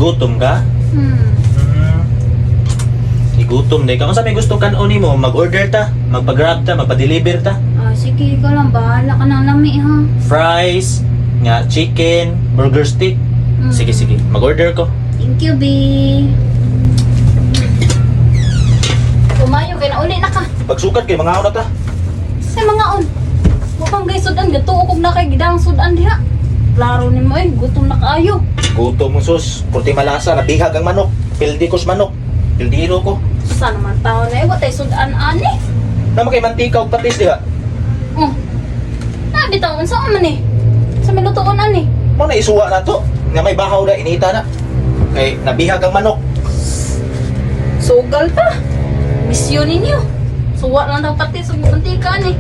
Gigutom ka? Hmm. Gigutom na ikaw. Kung sa may gusto kan ni mo, mag-order ta, magpa-grab ta, magpa-deliver ta. Ah, sige, ikaw lang. Bahala ka ng lami, ha? Fries, nga chicken, burger stick. Sige, sige. Mag-order ko. Thank you, B. Tumayo, kaya na uli na ka. Pagsukat kay mga una ta. Sa mga on. Bukang gay sudan, gato kog na kay gidang sudan diha. Klaro ni mo gutom na kaayo. Gutom mo sus. Kurti malasa, nabihag ang manok. Pildi ko sa manok. Pildiro ko. Sa naman tao na iwa tayo sudan ani. Naman kay mantika o patis diha. Oh. Nabitaw sa man eh. Sa milutuon ani. Mo na isuwa na to. Nga may bahaw na inita na. Kay nabihag ang manok. Sugal pa. Misyon ninyo. Suwa lang daw pati sa mantika ni.